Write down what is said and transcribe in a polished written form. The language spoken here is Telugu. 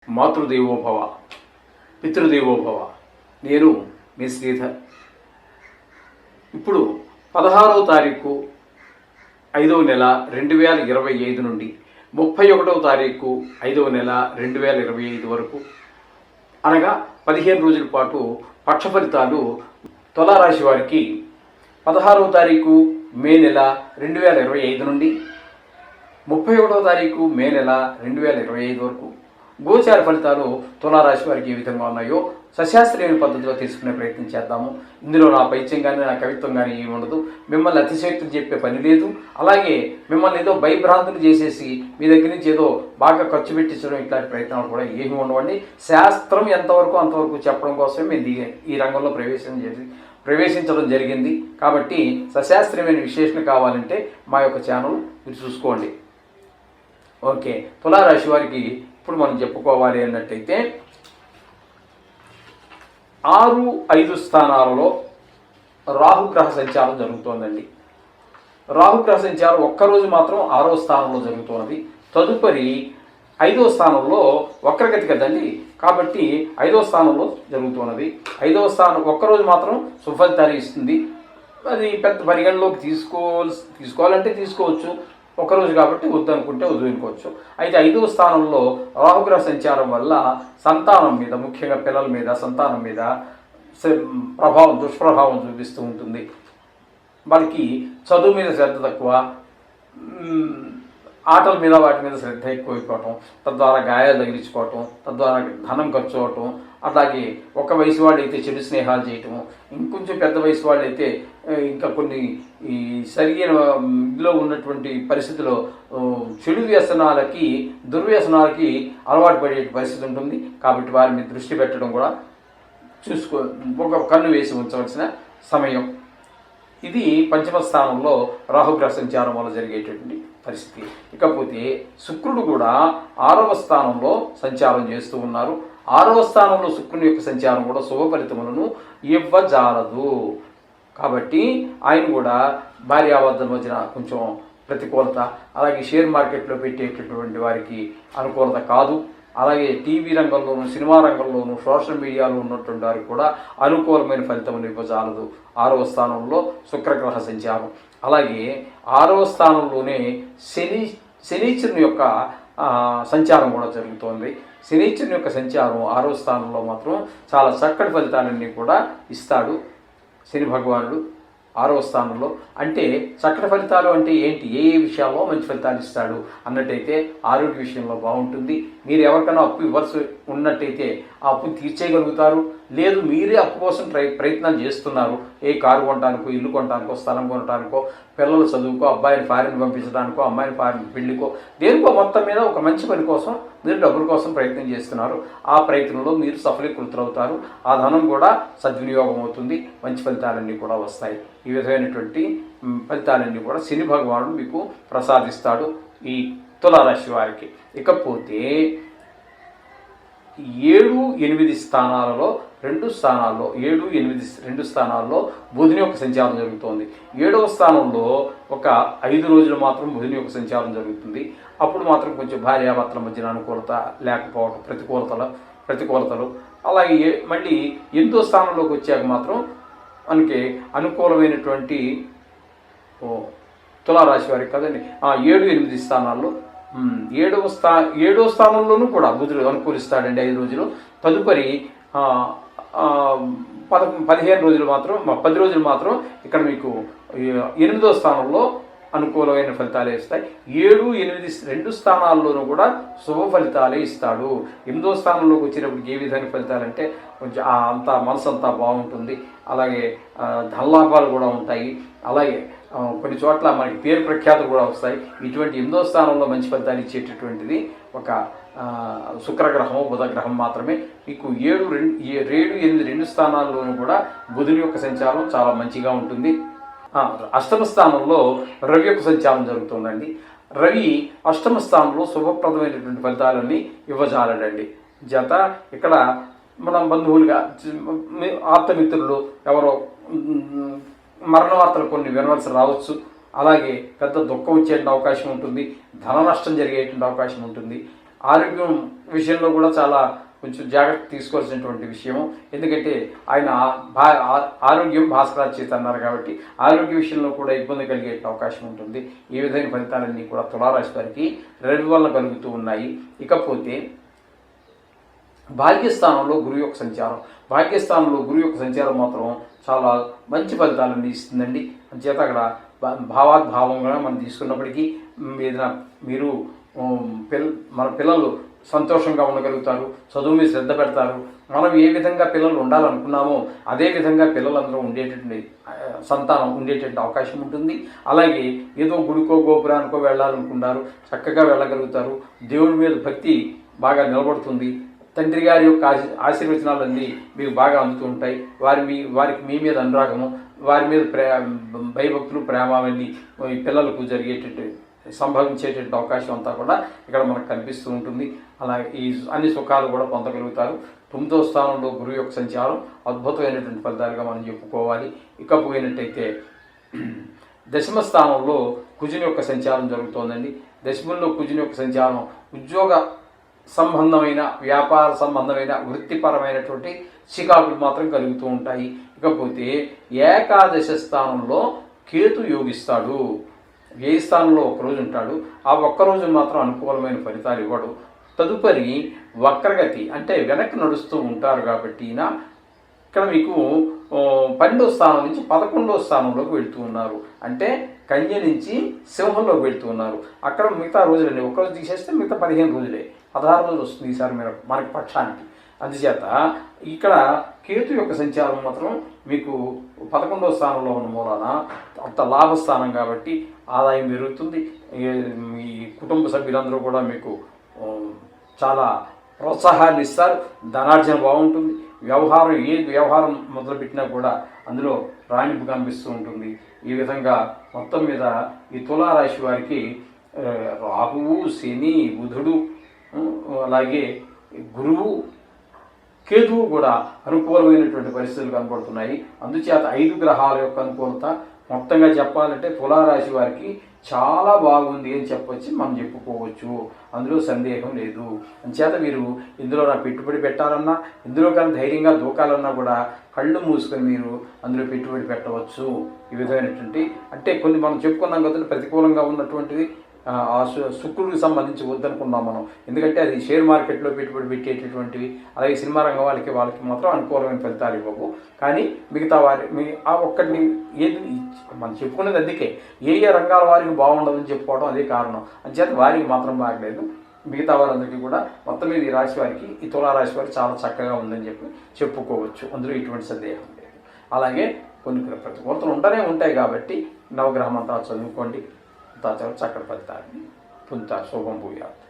మాతృదేవోభవ, పితృదేవోభవ. నేను మీ శ్రీధర్. ఇప్పుడు 16వ తారీఖు 5వ నెల 2025 నుండి 31వ తారీఖు 5వ నెల 2025 వరకు, అనగా 15 రోజుల పాటు పక్ష ఫలితాలు తులారాశి వారికి 16వ తారీఖు మే నెల 2025 నుండి 31వ తారీఖు మే నెల 2025 వరకు గోచార ఫలితాలు తులారాశి వారికి ఏ విధంగా ఉన్నాయో సశాస్త్రీయ పద్ధతిలో తీసుకునే ప్రయత్నం చేద్దాము. ఇందులో నా పైత్యం కానీ నా కవిత్వం కానీ ఏమి ఉండదు. మిమ్మల్ని అతిశయోక్తులు చెప్పే పని లేదు. అలాగే మిమ్మల్ని ఏదో భయభ్రాంతులు చేసేసి మీ దగ్గర నుంచి ఏదో బాగా ఖర్చు పెట్టించడం ఇట్లాంటి ప్రయత్నాలు కూడా ఏమి ఉండవండి. శాస్త్రం ఎంతవరకు అంతవరకు చెప్పడం కోసమే మేము ఈ రంగంలో ప్రవేశించడం జరిగింది. కాబట్టి సశాస్త్రీయమైన విశ్లేషణ కావాలంటే మా యొక్క ఛానల్ మీరు చూసుకోండి. ఓకే, తులారాశి వారికి ఇప్పుడు మనం చెప్పుకోవాలి అన్నట్టయితే 6, 5 స్థానాలలో రాహుగ్రహ సంచారం జరుగుతోందండి. రాహుగ్రహ సంచారం ఒక్కరోజు మాత్రం 6వ స్థానంలో జరుగుతున్నది. తదుపరి 5వ స్థానంలో వక్రగతి కదండి, కాబట్టి 5వ స్థానంలో జరుగుతున్నది. 5వ స్థానం ఒక్కరోజు మాత్రం సుఫలితాన్ని ఇస్తుంది. అది పెద్ద పరిగణలోకి తీసుకోవాలంటే తీసుకోవచ్చు, ఒకరోజు కాబట్టి వద్దనుకుంటే వదులుకోవచ్చు. అయితే 5వ స్థానంలో రాహుగ్రహ సంచారం వల్ల సంతానం మీద, ముఖ్యంగా పిల్లల మీద, సంతానం మీద దుష్ప్రభావం చూపిస్తూ ఉంటుంది. వాళ్ళకి చదువు మీద శ్రద్ధ తక్కువ, ఆటల మీద వాటి మీద శ్రద్ధ ఎక్కువైపోవటం, తద్వారా గాయాలు తగిలించుకోవటం, తద్వారా ధనం ఖర్చు అవటం, అలాగే ఒక వయసు వాళ్ళు అయితే చెడు స్నేహాలు చేయటము, ఇంకొంచెం పెద్ద వయసు వాళ్ళు అయితే ఇంకా కొన్ని ఈ సరైన ఇదిలో ఉన్నటువంటి పరిస్థితిలో చెడు వ్యసనాలకి, దుర్వ్యసనాలకి అలవాటు పడే పరిస్థితి ఉంటుంది. కాబట్టి వారి మీద దృష్టి పెట్టడం కూడా ఒక కన్ను వేసి ఉంచవలసిన సమయం ఇది. పంచమ స్థానంలో రాహుగ్రహ సంచారం వల్ల జరిగేటటువంటి పరిస్థితి. ఇకపోతే శుక్రుడు కూడా 6వ స్థానంలో సంచారం చేస్తూ ఉన్నారు. 6వ స్థానంలో శుక్రుని యొక్క సంచారం కూడా శుభ ఫలితములను ఇవ్వజాలదు. కాబట్టి ఆయన కూడా భార్యాభర్తల మధ్యన కొంచెం ప్రతికూలత, అలాగే షేర్ మార్కెట్లో పెట్టేటటువంటి వారికి అనుకూలత కాదు. అలాగే టీవీ రంగంలోను, సినిమా రంగంలోను, సోషల్ మీడియాలో ఉన్నటువంటి వారికి కూడా అనుకూలమైన ఫలితములు ఇవ్వజాలదు 6వ స్థానంలో శుక్రగ్రహ సంచారం. అలాగే 6వ స్థానంలోనే శనీశ్వరుని యొక్క సంచారం కూడా జరుగుతోంది. శనీశ్వరుని యొక్క సంచారం 6వ స్థానంలో మాత్రం చాలా చక్కటి ఫలితాలన్నీ కూడా ఇస్తాడు శని భగవానుడు 6వ స్థానంలో. అంటే చక్కటి ఫలితాలు అంటే ఏంటి, ఏ విషయాల్లో మంచి ఫలితాలు ఇస్తాడు అన్నట్టయితే ఆరోగ్య విషయంలో బాగుంటుంది. మీరు ఎవరికైనా అప్పు ఇవ్వాల్సి ఉన్నట్టయితే ఆ అప్పును తీర్చేయగలుగుతారు. లేదు మీరే అప్పు కోసం ప్రయత్నాలు చేస్తున్నారు, ఏ కారు కొనడానికో, ఇల్లు కొనడానికో, స్థలం కొనడానికో, పిల్లల చదువుకో, అబ్బాయిని ఫారిన్ పంపించడానికో, అమ్మాయిని ఫారిన్ పెళ్లికో, దేనికో మొత్తం మీద ఒక మంచి పని కోసం మీరు డబ్బుల కోసం ప్రయత్నం చేస్తున్నారు. ఆ ప్రయత్నంలో మీరు సఫలీకృతులవుతారు. ఆ ధనం కూడా సద్వినియోగం అవుతుంది. మంచి ఫలితాలన్నీ కూడా వస్తాయి. ఈ విధమైనటువంటి ఫలితాలన్నీ కూడా శని భగవానుడు మీకు ప్రసాదిస్తాడు ఈ తులారాశి వారికి. ఇకపోతే 7, 8 స్థానాలలో 2 స్థానాల్లో 7, 8, 2 స్థానాల్లో బుధుని యొక్క సంచారం జరుగుతోంది. 7వ స్థానంలో ఒక 5 రోజులు మాత్రం బుధుని యొక్క సంచారం జరుగుతుంది. అప్పుడు మాత్రం కొంచెం భార్యాభర్తల మధ్యన అనుకూలత లేకపోవడం, ప్రతికూలతలు. అలాగే మళ్ళీ 8వ స్థానంలోకి వచ్చాక మాత్రం మనకి అనుకూలమైనటువంటి తులారాశి వారికి కదండి 7, 8 స్థానాల్లో 7వ స్థానంలోనూ కూడా బుధుడు అనుకూలిస్తాడండి 5 రోజులు. తదుపరి 15 రోజులు మాత్రం 10 రోజులు మాత్రం ఇక్కడ మీకు 8వ స్థానంలో అనుకూలమైన ఫలితాలే ఇస్తాయి. 7, 8, 2 స్థానాల్లోనూ కూడా శుభ ఫలితాలే ఇస్తాడు. 8వ స్థానంలోకి వచ్చినప్పుడు ఏ విధమైన ఫలితాలంటే కొంచెం అంతా మనసు అంతా బాగుంటుంది. అలాగే ధనలాభాలు కూడా ఉంటాయి. అలాగే కొన్ని చోట్ల మనకి పేరు ప్రఖ్యాతులు కూడా వస్తాయి. ఇటువంటి 8వ స్థానంలో మంచి ఫలితాలు ఇచ్చేటటువంటిది ఒక శుక్రగ్రహము, బుధగ్రహం మాత్రమే. మీకు 7, 8, 2 స్థానాల్లోనూ కూడా బుధుని యొక్క సంచారం చాలా మంచిగా ఉంటుంది. అష్టమ స్థానంలో రవి యొక్క సంచారం జరుగుతుందండి. రవి అష్టమ స్థానంలో శుభప్రదమైనటువంటి ఫలితాలన్నీ ఇవ్వజాలడండి. జత ఇక్కడ మనం బంధువులుగా, ఆప్తమిత్రులు ఎవరో మరణ వార్తలు కొన్ని వినవలసి రావచ్చు. అలాగే పెద్ద దుఃఖం వచ్చేటువంటి అవకాశం ఉంటుంది, ధన నష్టం జరిగేటువంటి అవకాశం ఉంటుంది. ఆరోగ్యం విషయంలో కూడా చాలా కొంచెం జాగ్రత్త తీసుకోవాల్సినటువంటి విషయము. ఎందుకంటే ఆయన ఆరోగ్యం భాస్కరాచేత అన్నారు కాబట్టి ఆరోగ్య విషయంలో కూడా ఇబ్బంది కలిగే అవకాశం ఉంటుంది. ఈ విధమైన ఫలితాలన్నీ కూడా తులారాశి వారికి రవి వల్ల కలుగుతూ ఉన్నాయి. ఇకపోతే భాగ్యస్థానంలో గురువు యొక్క సంచారం, భాగ్యస్థానంలో గురువు యొక్క సంచారం మాత్రం చాలా మంచి ఫలితాలను ఇస్తుందండి. అంచేత అక్కడ భావాద్భావంగా మనం తీసుకున్నప్పటికీ మీరు మన పిల్లలు సంతోషంగా ఉండగలుగుతారు, చదువు మీద శ్రద్ధ పెడతారు. మనం ఏ విధంగా పిల్లలు ఉండాలనుకున్నామో అదే విధంగా పిల్లలందరూ ఉండేటటువంటి సంతానం ఉండేటటువంటి అవకాశం ఉంటుంది. అలాగే ఏదో గుడికో గోపురానికో వెళ్ళాలనుకున్నారు, చక్కగా వెళ్ళగలుగుతారు. దేవుడి మీద భక్తి బాగా నిలబడుతుంది. తండ్రి గారి యొక్క ఆశీర్వచనాలన్నీ మీకు బాగా అందుతూ ఉంటాయి. వారికి మీ మీద అనురాగము, వారి మీద భయభక్తులు, ప్రేమ అవన్నీ ఈ పిల్లలకు జరిగేటట్టు సంభవించేటువంటి అవకాశం అంతా కూడా ఇక్కడ మనకు కనిపిస్తూ ఉంటుంది. అలాగే ఈ అన్ని సుఖాలు కూడా పొందగలుగుతారు. 9వ స్థానంలో గురువు యొక్క సంచారం అద్భుతమైనటువంటి ఫలితాలుగా మనం చెప్పుకోవాలి. ఇకపోయినట్టయితే దశమ స్థానంలో కుజుని యొక్క సంచారం జరుగుతోందండి. దశమంలో కుజుని యొక్క సంచారం ఉద్యోగ సంబంధమైన, వ్యాపార సంబంధమైన, వృత్తిపరమైనటువంటి చికాకులు మాత్రం కలుగుతూ ఉంటాయి. ఇకపోతే ఏకాదశ స్థానంలో కేతు యోగిస్తాడు. వ్యయ స్థానంలో ఒకరోజు ఉంటాడు. ఆ ఒక్కరోజు మాత్రం అనుకూలమైన ఫలితాలు ఇవ్వడు. తదుపరి వక్రగతి అంటే వెనక్కి నడుస్తూ ఉంటారు కాబట్టి ఇక్కడ మీకు 12వ స్థానం నుంచి 11వ స్థానంలోకి వెళ్తూ ఉన్నారు. అంటే కన్య నుంచి సింహంలోకి వెళ్తూ ఉన్నారు. అక్కడ మిగతా రోజులండి, ఒక్కరోజు తీసేస్తే మిగతా 15 రోజులే, 16 రోజులు వస్తుంది ఈసారి మనకి పక్షానికి. అందుచేత ఇక్కడ కేతు యొక్క సంచారం మాత్రం మీకు 11వ స్థానంలో ఉన్న మూలాన అంత లాభస్థానం కాబట్టి ఆదాయం పెరుగుతుంది. మీ కుటుంబ సభ్యులందరూ కూడా మీకు చాలా ప్రోత్సాహాన్ని ఇస్తారు. ధనార్జన బాగుంటుంది. ఏ వ్యవహారం మొదలుపెట్టినా కూడా అందులో రాణింపు కనిపిస్తూ ఉంటుంది. ఈ విధంగా మొత్తం మీద ఈ తులారాశి వారికి రాహువు, శని, బుధుడు, అలాగే గురువు, కేతువు కూడా అనుకూలమైనటువంటి పరిస్థితులు కనపడుతున్నాయి. అందుచేత 5 గ్రహాల యొక్క అనుకూలత మొత్తంగా చెప్పాలంటే తులారాశి వారికి చాలా బాగుంది అని చెప్పొచ్చి మనం చెప్పుకోవచ్చు. అందులో సందేహం లేదు. అందుచేత మీరు ఇందులో నా పెట్టుబడి పెట్టాలన్నా, ఇందులో కానీ ధైర్యంగా దూకాలన్నా కూడా కళ్ళు మూసుకొని మీరు అందులో పెట్టుబడి పెట్టవచ్చు. ఈ విధమైనటువంటి అంటే కొన్ని మనం చెప్పుకున్నాం కదా, ప్రతికూలంగా ఉన్నటువంటిది శుక్రుడికి సంబంధించి వద్దనుకున్నాం మనం. ఎందుకంటే అది షేర్ మార్కెట్లో పెట్టుబడి పెట్టేటటువంటివి, అలాగే సినిమా రంగం వాళ్ళకి మాత్రం అనుకూలమైన ఫలితాలు ఇవ్వవు. కానీ మిగతా ఆ ఒక్కటిని ఏది మనం చెప్పుకునేది అందుకే ఏ రంగాల వారికి బాగుండదని చెప్పుకోవడం అదే కారణం. అంచేత వారికి మాత్రం బాగలేదు. మిగతా వారందరికీ కూడా మొత్తం మీద ఈ రాశి వారికి, ఈ తులారాశి వారికి చాలా చక్కగా ఉందని చెప్పుకోవచ్చు. అందులో ఎటువంటి సందేహం లేదు. అలాగే కొన్ని ప్రతికూలతలు ఉంటూనే ఉంటాయి కాబట్టి నవగ్రహ మంత్రాలు చదువుకోండి. చక్కటి ఫలితాన్ని పొందుతారు. శుభం భూయాత్.